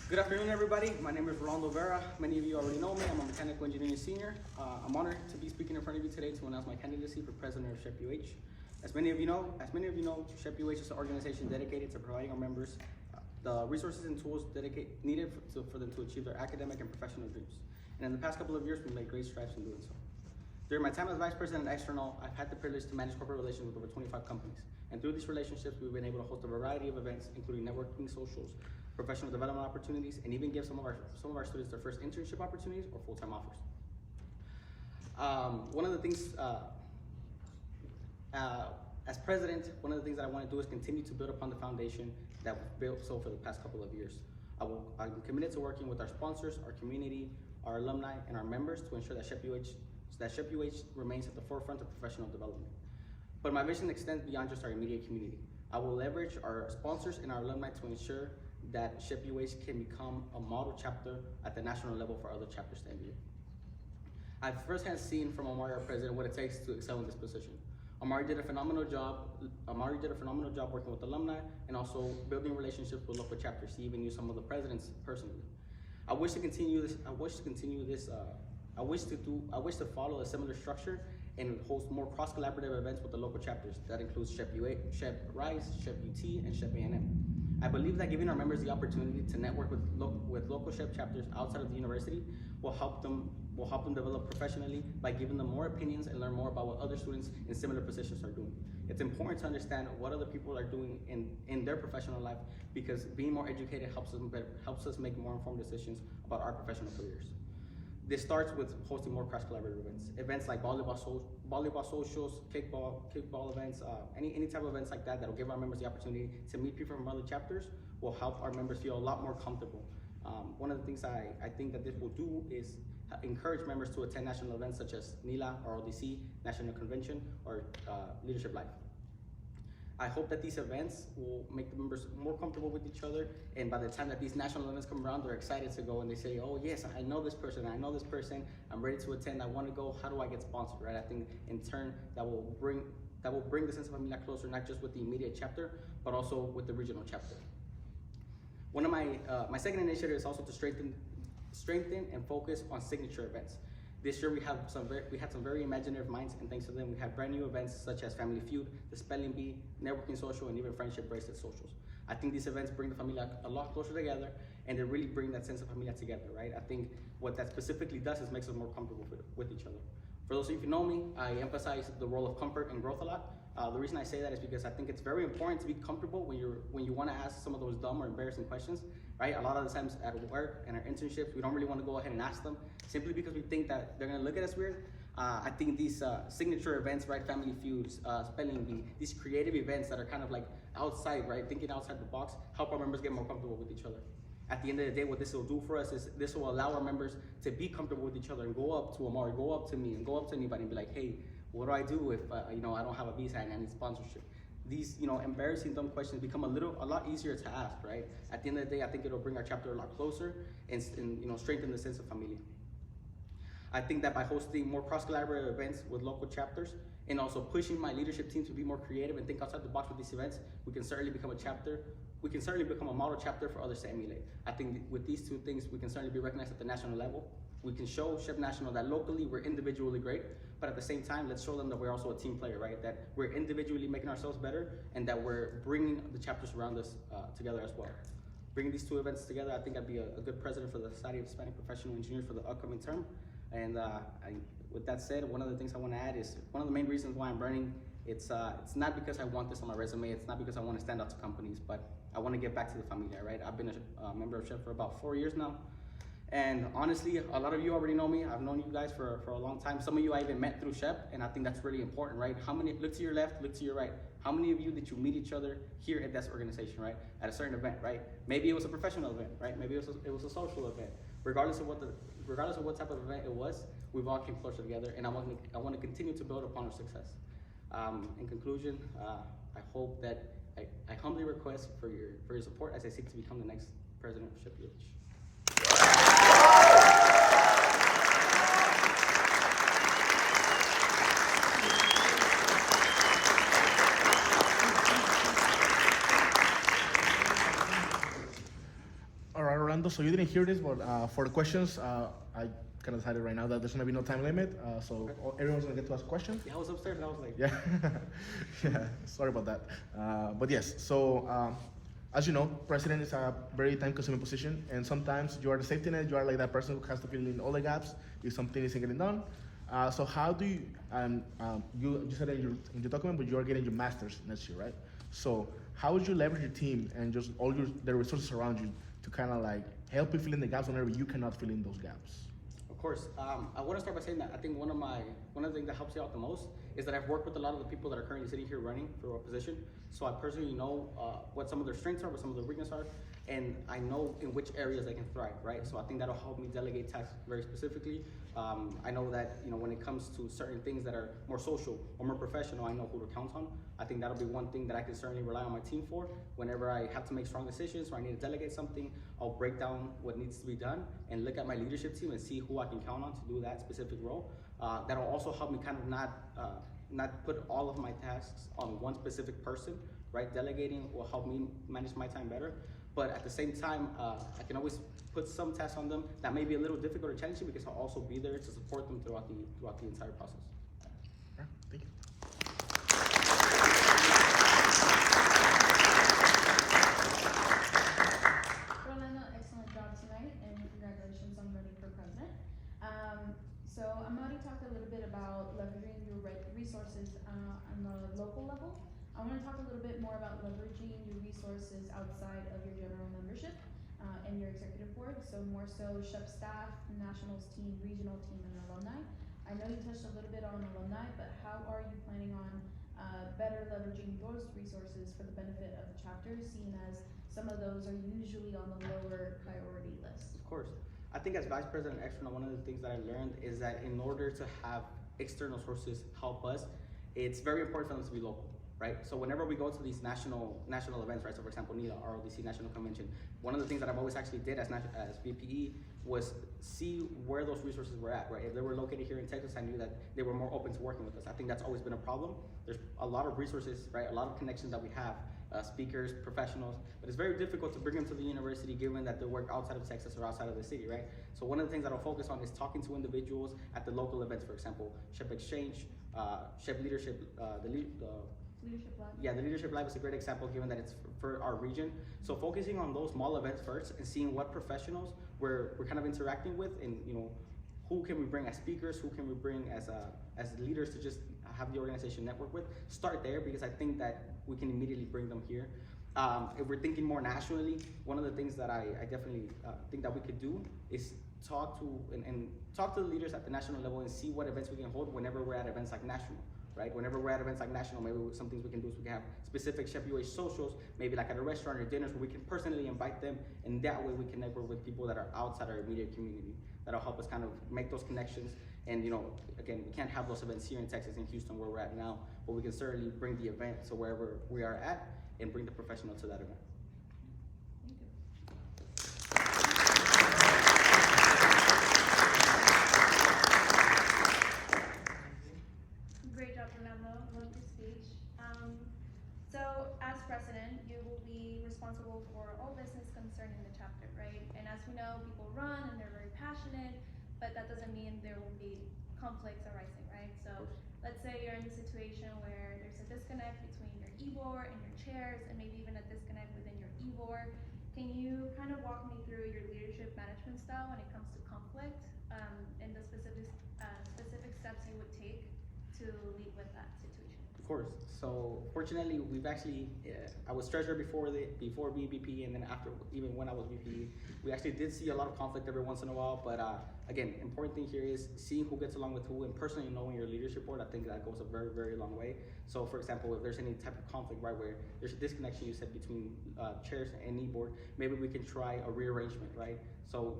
Good afternoon, everybody. My name is Rolando Vera. Many of you already know me. I'm a mechanical engineering senior. I'm honored to be speaking in front of you today to announce my candidacy for president of SHPE-UH. As many of you know, SHPE-UH is an organization dedicated to providing our members the resources and tools needed for them to achieve their academic and professional dreams. And in the past couple of years, we've made great strides in doing so. During my time as Vice President External, I've had the privilege to manage corporate relations with over 25 companies. And through these relationships, we've been able to host a variety of events, including networking, socials, professional development opportunities, and even give some of our students their first internship opportunities or full-time offers. One of the things, as president, one of the things that I want to do is continue to build upon the foundation that we've built for the past couple of years. I'm committed to working with our sponsors, our community, our alumni, and our members to ensure that SHPE-UH remains at the forefront of professional development. But my vision extends beyond just our immediate community. I will leverage our sponsors and our alumni to ensure that SHPE-UH can become a model chapter at the national level for other chapters to emulate. I've firsthand seen from Omari, our president, what it takes to excel in this position. Omari did a phenomenal job working with alumni and also building relationships with local chapters. He even knew some of the presidents personally. I wish to follow a similar structure and host more cross-collaborative events with the local chapters. That includes SHPE-UH, SHPE-RISE, SHPE-UT, and SHPE-A&M. I believe that giving our members the opportunity to network with local SHPE chapters outside of the university will help them develop professionally by giving them more opinions and learn more about what other students in similar positions are doing. It's important to understand what other people are doing in their professional life, because being more educated helps us make more informed decisions about our professional careers. This starts with hosting more cross-collaborative events like volleyball socials, kickball events, any type of events like that will give our members the opportunity to meet people from other chapters will help our members feel a lot more comfortable. One of the things I think that this will do is encourage members to attend national events such as NILA, RODC, National Convention, or Leadership Live. I hope that these events will make the members more comfortable with each other, and by the time that these national events come around, they're excited to go and they say, oh yes, I know this person, I'm ready to attend, I want to go, how do I get sponsored, right? I think in turn that will bring the sense of familia closer, not just with the immediate chapter, but also with the regional chapter. One of my second initiative is also to strengthen and focus on signature events. This year we had some very imaginative minds, and thanks to them we had brand new events such as Family Feud, the Spelling Bee, Networking Social, and even Friendship Bracelet Socials. I think these events bring the familia a lot closer together, and they really bring that sense of familia together, right? I think what that specifically does is makes us more comfortable with each other. For those of you who know me, I emphasize the role of comfort and growth a lot. The reason I say that is because I think it's very important to be comfortable when you want to ask some of those dumb or embarrassing questions, right? A lot of the times at work and our internships, we don't really want to go ahead and ask them simply because we think that they're going to look at us weird. I think these signature events, right? Family Feuds, Spelling Bee, these creative events that are kind of like outside, right? Thinking outside the box, help our members get more comfortable with each other. At the end of the day, what this will do for us is this will allow our members to be comfortable with each other and go up to Omar, go up to me, and go up to anybody and be like, hey, what do I do if I don't have a visa and I need sponsorship? These embarrassing dumb questions become a lot easier to ask, right? At the end of the day, I think it'll bring our chapter a lot closer and strengthen the sense of familia. I think that by hosting more cross-collaborative events with local chapters and also pushing my leadership team to be more creative and think outside the box with these events, we can certainly become a model chapter for others to emulate. I think with these two things, we can certainly be recognized at the national level. We can show SHPE National that locally we're individually great, but at the same time, let's show them that we're also a team player, right? That we're individually making ourselves better and that we're bringing the chapters around us together as well. Bringing these two events together, I think I'd be a good president for the Society of Hispanic Professional Engineers for the upcoming term. And with that said, one of the things I want to add is one of the main reasons why I'm running. It's not because I want this on my resume. It's not because I want to stand out to companies, but I want to get back to the familia, right? I've been a member of SHPE for about 4 years now. And honestly, a lot of you already know me. I've known you guys for a long time. Some of you I even met through SHPE, and I think that's really important, right? Look to your left, look to your right. How many of you did you meet each other here at this organization, right? At a certain event, right? Maybe it was a professional event, right? Maybe it was a social event. Regardless of what type of event it was, we've all came closer together, and I want to continue to build upon our success. In conclusion, I hope that I humbly request for your support as I seek to become the next president of SHPE-UH. All right, Rolando. Rolando, so you didn't hear this, but for the questions, I kind of decided right now that there's going to be no time limit, so everyone's going to get to ask questions. Yeah, I was upstairs and I was like, Yeah, yeah. Sorry about that. But yes, so as you know, president is a very time-consuming position, and sometimes you are the safety net. You are like that person who has to fill in all the gaps if something isn't getting done. So how do you? You said in your document, but you are getting your master's next year, right? So how would you leverage your team and just all the resources around you to kind of like help you fill in the gaps whenever you cannot fill in those gaps? of course. I want to start by saying that I think one of the things that helps you out the most is that I've worked with a lot of the people that are currently sitting here running for a position. So I personally know what some of their strengths are, what some of their weaknesses are, and I know in which areas they can thrive, right? So I think that'll help me delegate tasks very specifically. I know that when it comes to certain things that are more social or more professional, I know who to count on. I think that'll be one thing that I can certainly rely on my team for. Whenever I have to make strong decisions or I need to delegate something, I'll break down what needs to be done and look at my leadership team and see who I can count on to do that specific role. That'll also help me kind of not put all of my tasks on one specific person, right? Delegating will help me manage my time better. But at the same time, I can always put some tasks on them that may be a little difficult or challenging because I'll also be there to support them throughout the entire process. Yeah, thank you. Rolando, excellent job tonight, and congratulations on running for president. So I'm going to talk a little bit about leveraging your resources on the local level. I want to talk a little bit more about leveraging your resources outside of your general membership and your executive board. So more so SHPE staff, nationals team, regional team, and alumni. I know you touched a little bit on alumni, but how are you planning on better leveraging those resources for the benefit of the chapter, seeing as some of those are usually on the lower priority list? Of course. I think as Vice President External, one of the things that I learned is that in order to have external sources help us, it's very important for them to be local, right? So whenever we go to these national events, right? So for example, NELA, RODC National Convention, one of the things that I've always actually did as VPE was see where those resources were at, right? If they were located here in Texas, I knew that they were more open to working with us. I think that's always been a problem. There's a lot of resources, right? A lot of connections that we have, speakers, professionals, but it's very difficult to bring them to the university given that they work outside of Texas or outside of the city, right? So one of the things that I'll focus on is talking to individuals at the local events, for example, SHPE Exchange, SHPE Leadership, Leadership Lab? Yeah, the Leadership Lab is a great example given that it's for our region. So focusing on those small events first and seeing what professionals we're kind of interacting with, and who can we bring as speakers, who can we bring as leaders to just have the organization network with. Start there because I think that we can immediately bring them here. If we're thinking more nationally, one of the things that I definitely think that we could do is talk to the leaders at the national level and see what events we can hold whenever we're at events like national. Right? Whenever we're at events like national, maybe some things we can do is we can have specific SHPE-UH socials, maybe like at a restaurant or dinners where we can personally invite them, and that way we can network with people that are outside our immediate community. That'll help us kind of make those connections. And again, we can't have those events here in Texas, in Houston, where we're at now, but we can certainly bring the event to wherever we are at and bring the professional to that event. Great job, Rolando. Love your speech. So, as president, you will be responsible for all business concerning the chapter, right? And as we know, people run and they're very passionate, but that doesn't mean there will be conflicts arising, right? So, let's say you're in a situation where there's a disconnect between your e-board and your chairs, and maybe even a disconnect within your e-board. Can you kind of walk me through your leadership management style when it comes to conflict, and the specific steps you would take to lead with that situation? Of course. So fortunately, we've actually, I was treasurer before being VP, and then after, even when I was VP, we actually did see a lot of conflict every once in a while. But again, important thing here is seeing who gets along with who, and personally knowing your leadership board. I think that goes a very, very long way. So for example, if there's any type of conflict, right, where there's a disconnection, you said, between chairs and e-board, maybe we can try a rearrangement, right? So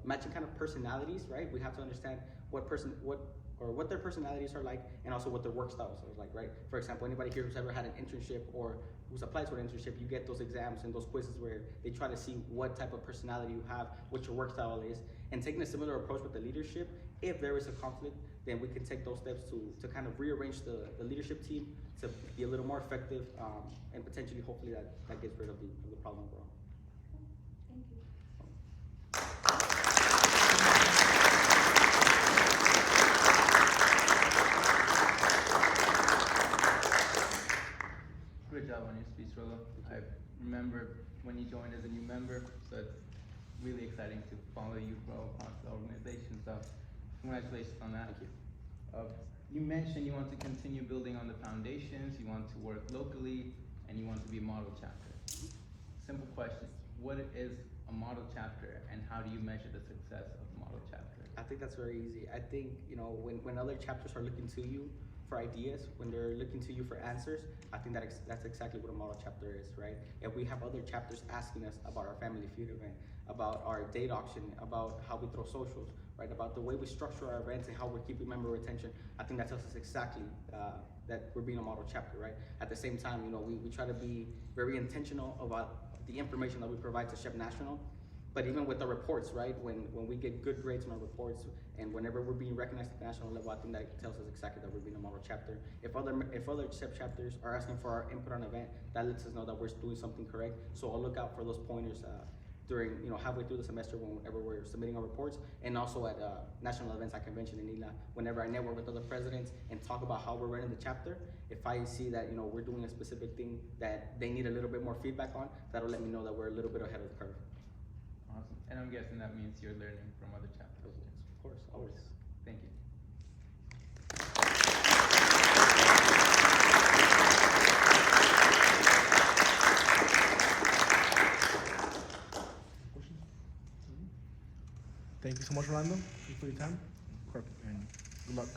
matching kind of personalities, right? We have to understand what their personalities are like, and also what their work styles are like, right? For example, anybody here who's ever had an internship or who's applied to an internship, you get those exams and those quizzes where they try to see what type of personality you have, what your work style is, and taking a similar approach with the leadership. If there is a conflict, then we can take those steps to kind of rearrange the leadership team to be a little more effective, and potentially, hopefully, that gets rid of the problem overall. Thank you. when you joined as a new member, so it's really exciting to follow you grow across the organization. So congratulations on that. Thank you. You mentioned you want to continue building on the foundations, you want to work locally, and you want to be a model chapter. Simple question, what is a model chapter and how do you measure the success of the model chapter? I think that's very easy. I think, when other chapters are looking to you for ideas, when they're looking to you for answers, I think that's exactly what a model chapter is, right? If we have other chapters asking us about our family feud event, about our date auction, about how we throw socials, right? About the way we structure our events and how we're keeping member retention, I think that tells us exactly that we're being a model chapter, right? At the same time, we try to be very intentional about the information that we provide to SHPE National. But even with the reports, right, when we get good grades on our reports, and whenever we're being recognized at the national level, I think that tells us exactly that we're being a model chapter. If other SHPE chapters are asking for our input on an event, that lets us know that we're doing something correct. So I'll look out for those pointers during, halfway through the semester whenever we're submitting our reports, and also at national events like convention in ILA, whenever I network with other presidents and talk about how we're running the chapter. If I see that, we're doing a specific thing that they need a little bit more feedback on, that'll let me know that we're a little bit ahead of the curve. Awesome. And I'm guessing that means you're learning from other chapters. Of course, always. Thank you. Questions? Thank you so much, Rolando. Thank you for your time. And good luck.